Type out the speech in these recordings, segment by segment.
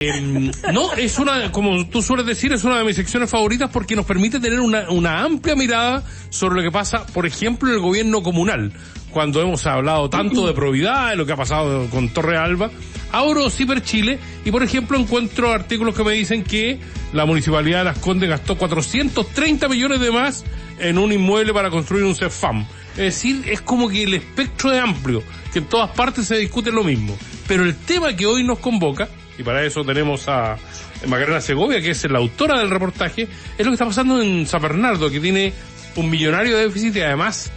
No, es como tú sueles decir, es una de mis secciones favoritas porque nos permite tener una amplia mirada sobre lo que pasa, por ejemplo, en el gobierno comunal. Cuando hemos hablado tanto de probidad, de lo que ha pasado con Torre Alba, abro Ciper Chile y, por ejemplo, encuentro artículos que me dicen que la Municipalidad de Las Condes gastó 430 millones de más en un inmueble para construir un CEFAM. Es decir, es como que el espectro es amplio, que en todas partes se discute lo mismo. Pero el tema que hoy nos convoca, y para eso tenemos a Macarena Segovia, que es la autora del reportaje, es lo que está pasando en San Bernardo, que tiene un millonario de déficit y además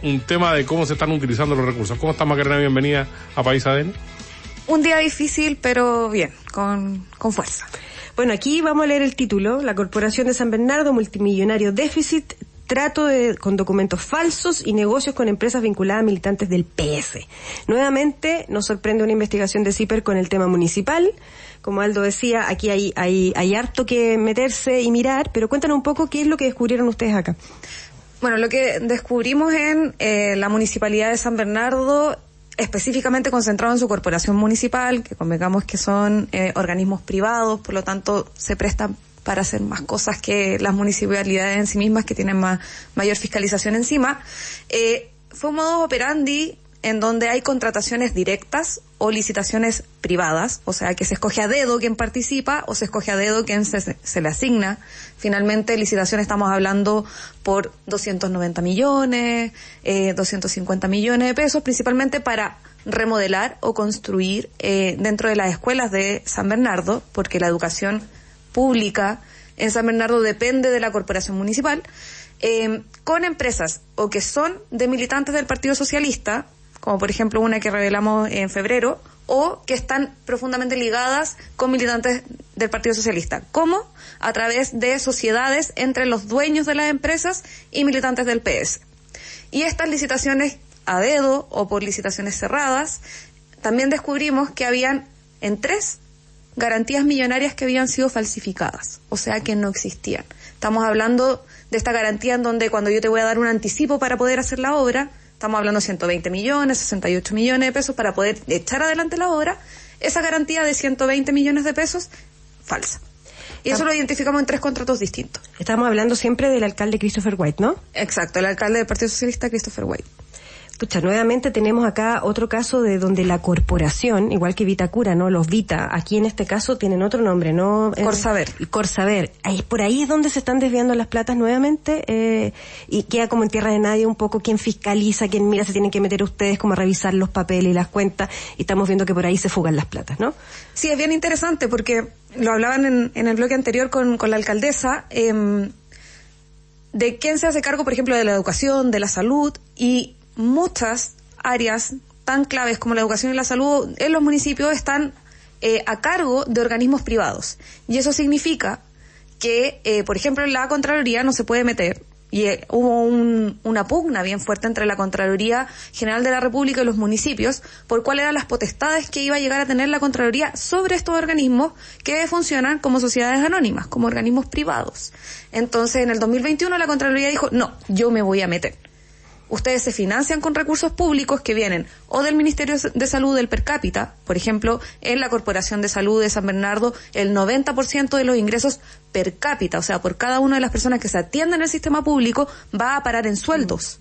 un tema de cómo se están utilizando los recursos. ¿Cómo está, Macarena? Bienvenida a País ADN. Un día difícil, pero bien, con fuerza. Bueno, aquí vamos a leer el título. La Corporación de San Bernardo, multimillonario déficit, trato con documentos falsos y negocios con empresas vinculadas a militantes del PS. Nuevamente nos sorprende una investigación de Ciper con el tema municipal. Como Aldo decía, aquí hay harto que meterse y mirar, pero cuéntanos un poco qué es lo que descubrieron ustedes acá. Bueno, lo que descubrimos en la Municipalidad de San Bernardo, específicamente concentrado en su corporación municipal, que convengamos que son organismos privados, por lo tanto se prestan para hacer más cosas que las municipalidades en sí mismas, que tienen mayor fiscalización encima. Fue un modus operandi en donde hay contrataciones directas o licitaciones privadas, o sea, que se escoge a dedo quién participa o se escoge a dedo quién se le asigna. Finalmente, licitación estamos hablando por 290 millones, 250 millones de pesos, principalmente para remodelar o construir dentro de las escuelas de San Bernardo, porque la educación pública en San Bernardo depende de la corporación municipal, con empresas o que son de militantes del Partido Socialista, como por ejemplo una que revelamos en febrero, o que están profundamente ligadas con militantes del Partido Socialista, como a través de sociedades entre los dueños de las empresas y militantes del PS. Y estas licitaciones a dedo o por licitaciones cerradas, también descubrimos que habían en 3 garantías millonarias que habían sido falsificadas, o sea que no existían. Estamos hablando de esta garantía en donde cuando yo te voy a dar un anticipo para poder hacer la obra, estamos hablando de 120 millones, 68 millones de pesos para poder echar adelante la obra, esa garantía de 120 millones de pesos, falsa. Y eso lo identificamos en 3 contratos distintos. Estamos hablando siempre del alcalde Christopher White, ¿no? Exacto, el alcalde del Partido Socialista, Christopher White. Pucha, nuevamente tenemos acá otro caso de donde la corporación, igual que Vitacura, ¿no? Los Vita, aquí en este caso tienen otro nombre, ¿no? Corsaver. Por ahí es donde se están desviando las platas nuevamente, y queda como en tierra de nadie un poco quién fiscaliza, quién mira, se tienen que meter ustedes como a revisar los papeles y las cuentas, y estamos viendo que por ahí se fugan las platas, ¿no? Sí, es bien interesante porque lo hablaban en el bloque anterior con la alcaldesa, de quién se hace cargo, por ejemplo, de la educación, de la salud, y muchas áreas tan claves como la educación y la salud en los municipios están a cargo de organismos privados. Y eso significa que, por ejemplo, la Contraloría no se puede meter. Y hubo una pugna bien fuerte entre la Contraloría General de la República y los municipios por cuáles eran las potestades que iba a llegar a tener la Contraloría sobre estos organismos que funcionan como sociedades anónimas, como organismos privados. Entonces, en el 2021 la Contraloría dijo, no, yo me voy a meter. Ustedes se financian con recursos públicos que vienen o del Ministerio de Salud del per cápita, por ejemplo, en la Corporación de Salud de San Bernardo, el 90% de los ingresos per cápita, o sea, por cada una de las personas que se atienden en el sistema público, va a parar en sueldos,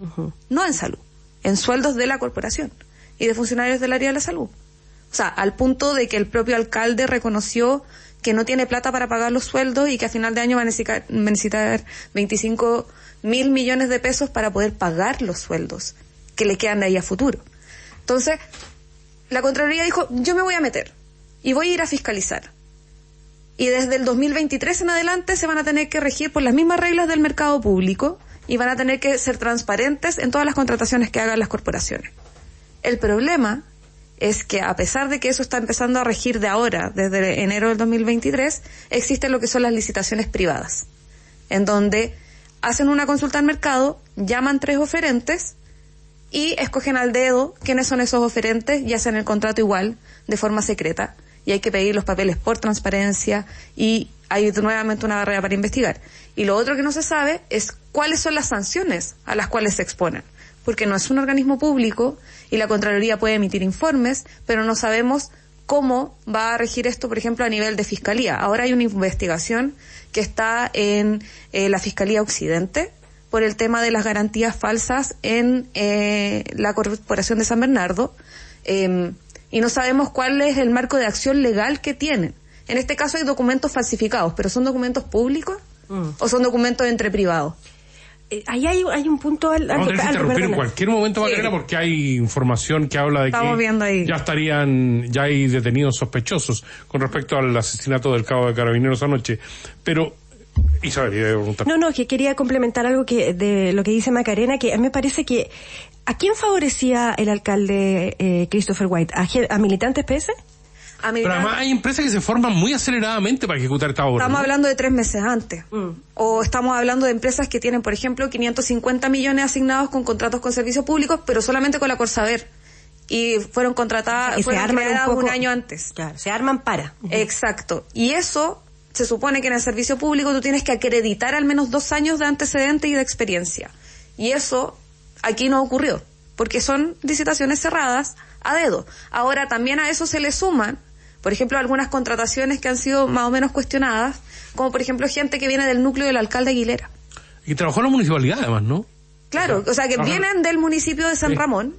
no en salud, en sueldos de la corporación y de funcionarios del área de la salud. O sea, al punto de que el propio alcalde reconoció que no tiene plata para pagar los sueldos y que a final de año va a necesitar 25.000 millones de pesos para poder pagar los sueldos que le quedan de ahí a futuro. Entonces, la Contraloría dijo, yo me voy a meter y voy a ir a fiscalizar. Y desde el 2023 en adelante se van a tener que regir por las mismas reglas del mercado público y van a tener que ser transparentes en todas las contrataciones que hagan las corporaciones. El problema es que a pesar de que eso está empezando a regir de ahora, desde enero del 2023, existen lo que son las licitaciones privadas, en donde hacen una consulta al mercado, llaman 3 oferentes y escogen al dedo quiénes son esos oferentes y hacen el contrato igual, de forma secreta, y hay que pedir los papeles por transparencia y hay nuevamente una barrera para investigar. Y lo otro que no se sabe es cuáles son las sanciones a las cuales se exponen, porque no es un organismo público y la Contraloría puede emitir informes, pero no sabemos cómo va a regir esto, por ejemplo, a nivel de fiscalía. Ahora hay una investigación que está en la Fiscalía Occidente por el tema de las garantías falsas en la Corporación de San Bernardo, y no sabemos cuál es el marco de acción legal que tienen. En este caso hay documentos falsificados, pero ¿son documentos públicos o son documentos entre privados? Ahí hay un punto Vamos a tener que interrumpir en cualquier momento, Macarena, porque hay información que habla de que ya hay detenidos sospechosos con respecto al asesinato del cabo de Carabineros anoche. Pero, Isabel, iba a preguntar. No, que quería complementar algo de lo que dice Macarena, que a mí me parece que ¿a quién favorecía el alcalde Christopher White? ¿A militantes PS? Pero además hay empresas que se forman muy aceleradamente para ejecutar esta obra. Estamos hablando de 3 meses antes. O estamos hablando de empresas que tienen, por ejemplo, 550 millones asignados con contratos con servicios públicos, pero solamente con la Corsaver. Y fueron contratadas, fueron creadas un año antes. Claro, se arman para. Exacto. Y eso, se supone que en el servicio público tú tienes que acreditar al menos 2 años de antecedente y de experiencia. Y eso aquí no ocurrió, porque son licitaciones cerradas a dedo. Ahora también a eso se le suman, por ejemplo, algunas contrataciones que han sido más o menos cuestionadas, como por ejemplo gente que viene del núcleo del alcalde Aguilera. Y trabajó en la municipalidad además, ¿no? Claro, o sea que vienen del municipio de San Ramón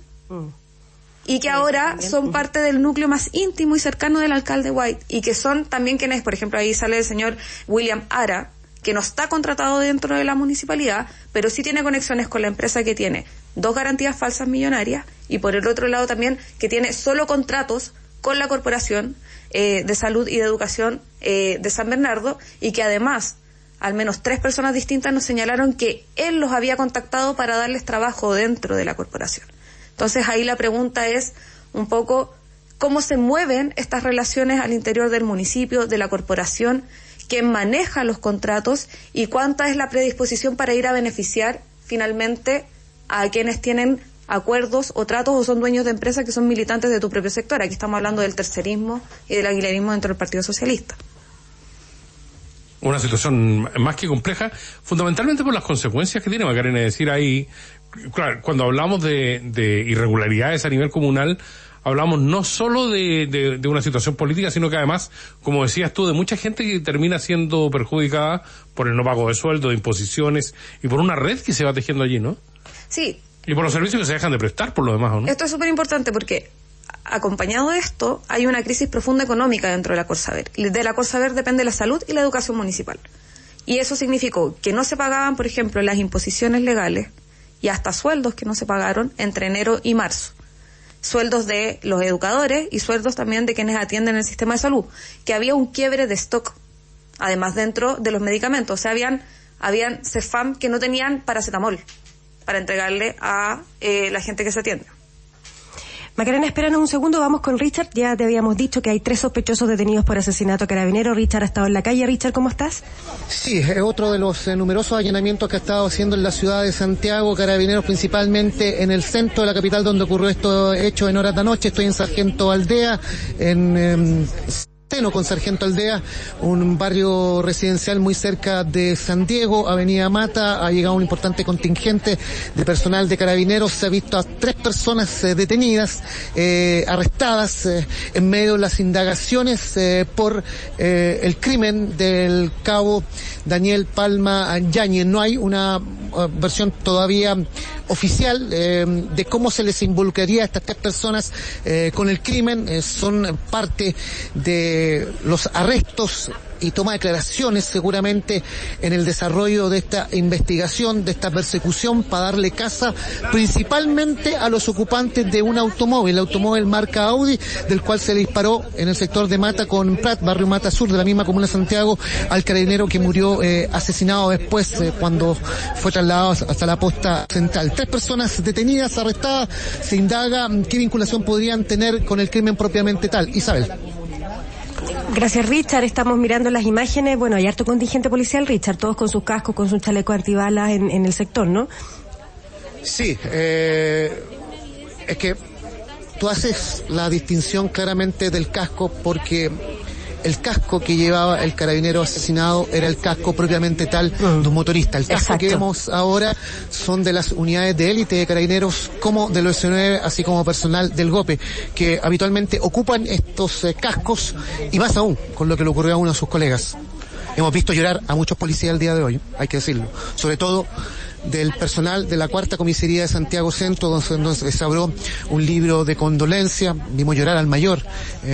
y que ahora son parte del núcleo más íntimo y cercano del alcalde White, y que son también quienes, por ejemplo, ahí sale el señor William Ara, que no está contratado dentro de la municipalidad, pero sí tiene conexiones con la empresa que tiene 2 garantías falsas millonarias, y por el otro lado también que tiene solo contratos con la Corporación de Salud y de Educación de San Bernardo, y que además al menos 3 personas distintas nos señalaron que él los había contactado para darles trabajo dentro de la corporación. Entonces ahí la pregunta es un poco cómo se mueven estas relaciones al interior del municipio, de la corporación, quién maneja los contratos y cuánta es la predisposición para ir a beneficiar finalmente a quienes tienen acuerdos o tratos o son dueños de empresas que son militantes de tu propio sector. Aquí estamos hablando del tercerismo y del aguilerismo dentro del Partido Socialista. Una situación más que compleja, fundamentalmente por las consecuencias que tiene, Macarena. Es decir, ahí, claro, cuando hablamos de irregularidades a nivel comunal, hablamos no solo de una situación política, sino que además, como decías tú, de mucha gente que termina siendo perjudicada por el no pago de sueldo, de imposiciones, y por una red que se va tejiendo allí, ¿no? Sí. Y por los servicios que se dejan de prestar, por lo demás, ¿o no? Esto es súper importante porque, acompañado de esto, hay una crisis profunda económica dentro de la Corsaver. De la Corsaver depende la salud y la educación municipal. Y eso significó que no se pagaban, por ejemplo, las imposiciones legales y hasta sueldos que no se pagaron entre enero y marzo. Sueldos de los educadores y sueldos también de quienes atienden el sistema de salud. Que había un quiebre de stock, además dentro de los medicamentos. O sea, habían CEFAM que no tenían paracetamol para entregarle a la gente que se atiende. Macarena, espéranos un segundo, vamos con Richard. Ya te habíamos dicho que hay 3 sospechosos detenidos por asesinato a Carabineros. Richard ha estado en la calle. Richard, ¿cómo estás? Sí, es otro de los numerosos allanamientos que ha estado haciendo en la ciudad de Santiago, Carabineros, principalmente en el centro de la capital donde ocurrió esto hecho en horas de la noche. Estoy en Sargento Aldea, con Sargento Aldea, un barrio residencial muy cerca de San Diego, Avenida Mata. Ha llegado un importante contingente de personal de Carabineros. Se ha visto a 3 personas detenidas, arrestadas en medio de las indagaciones por el crimen del cabo Daniel Palma Yáñez. No hay una versión todavía oficial de cómo se les involucraría a estas 3 personas con el crimen. Son parte de los arrestos y toma de declaraciones seguramente en el desarrollo de esta investigación, de esta persecución, para darle caza principalmente a los ocupantes de un automóvil marca Audi, del cual se le disparó en el sector de Mata con Prat, barrio Mata Sur de la misma comuna de Santiago, al carabinero que murió asesinado después cuando fue trasladado hasta la posta central. 3 personas detenidas, arrestadas. Se indaga qué vinculación podrían tener con el crimen propiamente tal. Isabel. Gracias, Richard. Estamos mirando las imágenes. Bueno, hay harto contingente policial, Richard, todos con sus cascos, con sus chalecos antibalas en el sector, ¿no? Sí, es que tú haces la distinción claramente del casco porque el casco que llevaba el carabinero asesinado era el casco propiamente tal de un motorista. El casco que vemos ahora son de las unidades de élite de carabineros como del OS9, así como personal del GOPE, que habitualmente ocupan estos cascos, y más aún con lo que le ocurrió a uno de sus colegas. Hemos visto llorar a muchos policías el día de hoy, hay que decirlo, sobre todo del personal de la Cuarta Comisaría de Santiago Centro, donde se abrió un libro de condolencia. Vimos llorar al mayor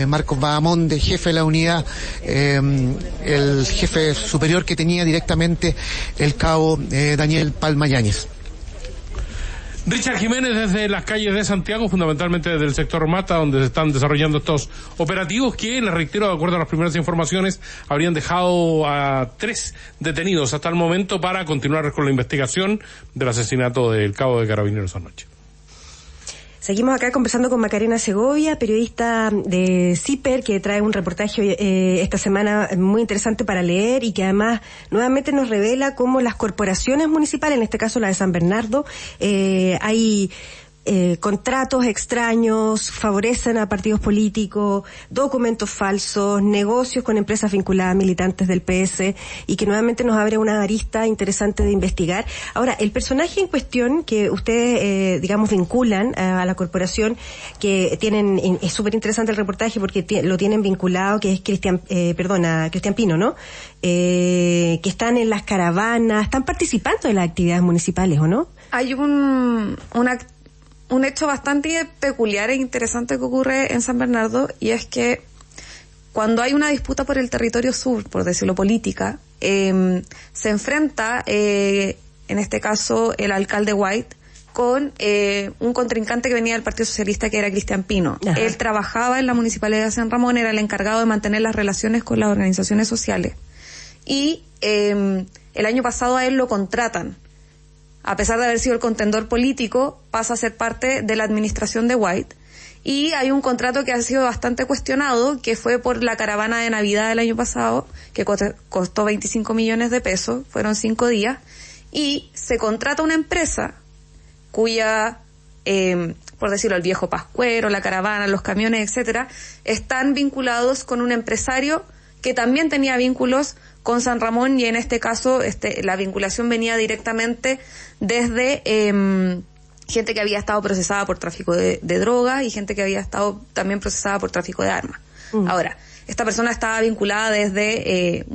Marcos Bahamonde, jefe de la unidad, el jefe superior que tenía directamente el cabo Daniel Palma Yáñez. Richard Jiménez, desde las calles de Santiago, fundamentalmente desde el sector Mata, donde se están desarrollando estos operativos que, les reitero, de acuerdo a las primeras informaciones, habrían dejado a 3 detenidos hasta el momento para continuar con la investigación del asesinato del cabo de Carabineros anoche. Seguimos acá conversando con Macarena Segovia, periodista de CIPER, que trae un reportaje esta semana muy interesante para leer y que además nuevamente nos revela cómo las corporaciones municipales, en este caso la de San Bernardo, hay contratos extraños, favorecen a partidos políticos, documentos falsos, negocios con empresas vinculadas a militantes del PS, y que nuevamente nos abre una arista interesante de investigar. Ahora, el personaje en cuestión que ustedes, vinculan a la corporación, que tienen, es súper interesante el reportaje porque lo tienen vinculado, que es Cristian Pino, ¿no? Que están en las caravanas, están participando en las actividades municipales, ¿o no? Hay un hecho bastante peculiar e interesante que ocurre en San Bernardo, y es que cuando hay una disputa por el territorio sur, por decirlo política, se enfrenta, en este caso, el alcalde White con un contrincante que venía del Partido Socialista, que era Cristian Pino. Ajá. Él trabajaba en la Municipalidad de San Ramón, era el encargado de mantener las relaciones con las organizaciones sociales. Y el año pasado a él lo contratan. A pesar de haber sido el contendor político, pasa a ser parte de la administración de White. Y hay un contrato que ha sido bastante cuestionado, que fue por la caravana de Navidad del año pasado, que costó 25 millones de pesos, fueron 5 días, y se contrata una empresa cuya, por decirlo, el viejo Pascuero, la caravana, los camiones, etcétera, están vinculados con un empresario que también tenía vínculos con San Ramón, y en este caso la vinculación venía directamente desde gente que había estado procesada por tráfico de drogas y gente que había estado también procesada por tráfico de armas. Ahora, esta persona estaba vinculada desde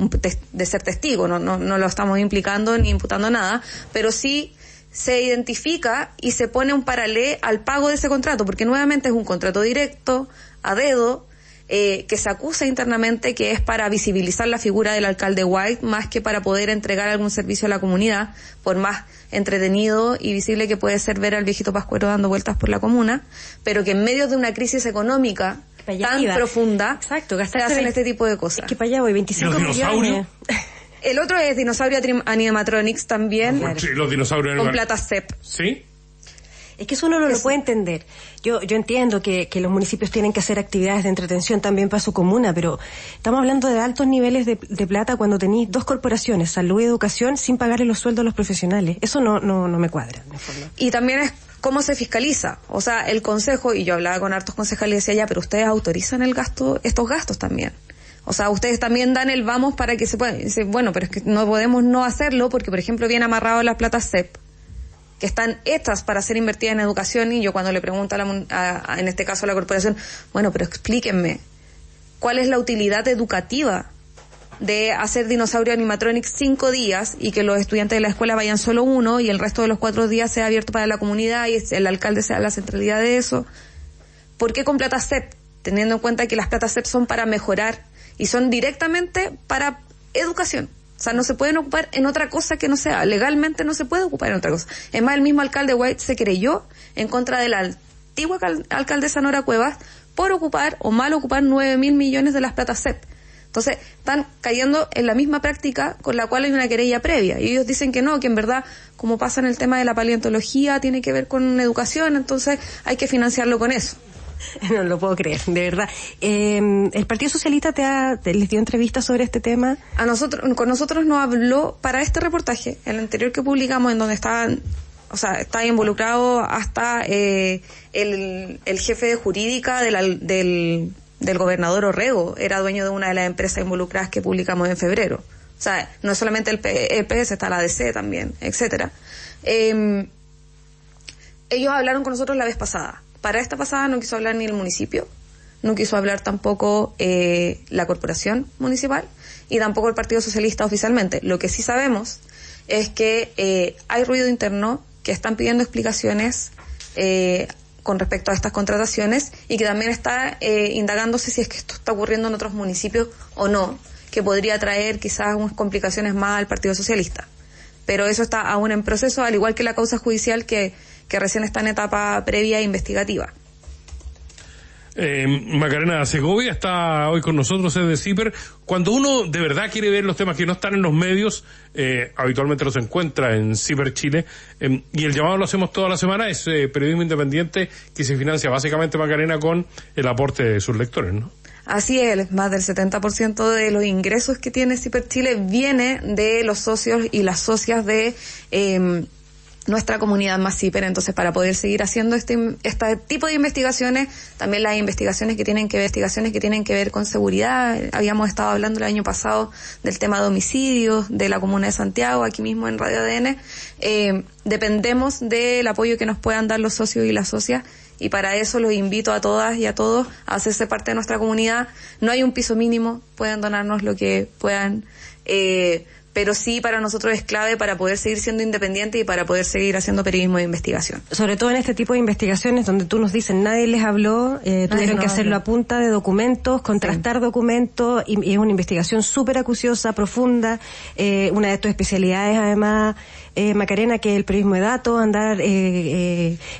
de ser testigo, no lo estamos implicando ni imputando nada, pero sí se identifica y se pone un paralelo al pago de ese contrato, porque nuevamente es un contrato directo, a dedo, que se acusa internamente que es para visibilizar la figura del alcalde White más que para poder entregar algún servicio a la comunidad, por más entretenido y visible que puede ser ver al viejito Pascuero dando vueltas por la comuna, pero que en medio de una crisis económica tan profunda, exacto, se hacen este tipo de cosas. Es que para allá voy, 25 millones. El otro es Dinosaurio Animatronics también, claro. Sí, los dinosaurios con plata CEP. ¿Sí? Es que eso uno no lo puede entender. Yo entiendo que los municipios tienen que hacer actividades de entretención también para su comuna, pero estamos hablando de altos niveles de plata cuando tenéis 2 corporaciones, salud y educación, sin pagarle los sueldos a los profesionales. Eso no me cuadra. Y también es cómo se fiscaliza. O sea, el consejo, y yo hablaba con hartos concejales y decía, ya, pero ustedes autorizan estos gastos también. O sea, ustedes también dan el vamos para que se pueda. Dice, bueno, pero es que no podemos no hacerlo porque, por ejemplo, viene amarrado las platas CEP, que están hechas para ser invertidas en educación, y yo cuando le pregunto en este caso a la corporación, bueno, pero explíquenme, ¿cuál es la utilidad educativa de hacer Dinosaurio Animatronics 5 días y que los estudiantes de la escuela vayan solo 1 y el resto de los 4 días sea abierto para la comunidad y el alcalde sea la centralidad de eso? ¿Por qué con plata CEP? Teniendo en cuenta que las platas CEP son para mejorar y son directamente para educación. O sea, no se pueden ocupar en otra cosa que no sea. Legalmente no se puede ocupar en otra cosa. Es más, el mismo alcalde White se creyó en contra de la antigua alcaldesa Nora Cuevas por ocupar o mal ocupar 9.000 millones de las platas CEP. Entonces, están cayendo en la misma práctica con la cual hay una querella previa. Y ellos dicen que no, que en verdad, como pasa en el tema de la paleontología, tiene que ver con educación, entonces hay que financiarlo con eso. No lo puedo creer, de verdad. ¿El Partido Socialista les dio entrevistas sobre este tema? Con nosotros nos habló para este reportaje, el anterior que publicamos, en donde está involucrado hasta el jefe de jurídica del del gobernador Orrego era dueño de una de las empresas involucradas que publicamos en febrero. O sea, no es solamente el EPS, está la ADC también, etcétera. Ellos hablaron con nosotros la vez pasada. Para esta pasada no quiso hablar ni el municipio, no quiso hablar tampoco la corporación municipal y tampoco el Partido Socialista oficialmente. Lo que sí sabemos es que hay ruido interno, que están pidiendo explicaciones con respecto a estas contrataciones y que también está indagándose si es que esto está ocurriendo en otros municipios o no, que podría traer quizás unas complicaciones más al Partido Socialista. Pero eso está aún en proceso, al igual que la causa judicial que recién está en etapa previa e investigativa. Macarena Segovia está hoy con nosotros desde CIPER. Cuando uno de verdad quiere ver los temas que no están en los medios, habitualmente los encuentra en CIPER Chile, y el llamado lo hacemos toda la semana, es periodismo independiente que se financia básicamente, Macarena, con el aporte de sus lectores, ¿no? Así es, más del 70% de los ingresos que tiene CIPER Chile viene de los socios y las socias de nuestra comunidad más CIPER. Entonces, para poder seguir haciendo este tipo de investigaciones, también las investigaciones que tienen que ver con seguridad. Habíamos estado hablando el año pasado del tema de homicidios de la comuna de Santiago, aquí mismo en Radio ADN. Dependemos del apoyo que nos puedan dar los socios y las socias, y para eso los invito a todas y a todos a hacerse parte de nuestra comunidad. No hay un piso mínimo, pueden donarnos lo que puedan, pero sí para nosotros es clave para poder seguir siendo independiente y para poder seguir haciendo periodismo de investigación. Sobre todo en este tipo de investigaciones donde tú nos dices nadie les habló, tuvieron que hacerlo a punta de documentos, contrastar documentos, y es una investigación súper acuciosa, profunda, una de tus especialidades además, Macarena, que es el periodismo de datos, andar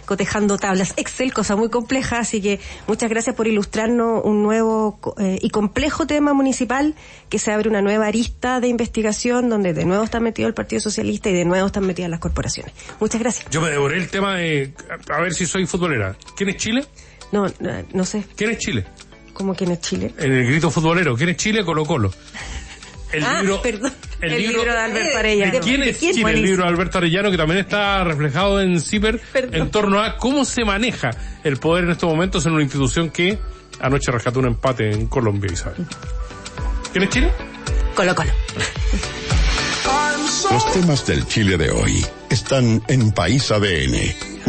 cotejando tablas Excel, cosa muy compleja, así que muchas gracias por ilustrarnos un nuevo y complejo tema municipal, que se abre una nueva arista de investigación donde de nuevo está metido el Partido Socialista y de nuevo están metidas las corporaciones. Muchas gracias. Yo me devoré el tema de, a ver si soy futbolera. ¿Quién es Chile? No sé. ¿Quién es Chile? ¿Cómo quién es Chile? En el grito futbolero. ¿Quién es Chile? Colo-Colo. El libro de Alberto Arellano. ¿Quién es Chile? El libro de Alberto Arellano, que también está reflejado en CIPER, en torno a cómo se maneja el poder en estos momentos en una institución que anoche rescató un empate en Colombia, Isabel. ¿Quién es Chile? Colo-Colo. Los temas del Chile de hoy están en País ADN.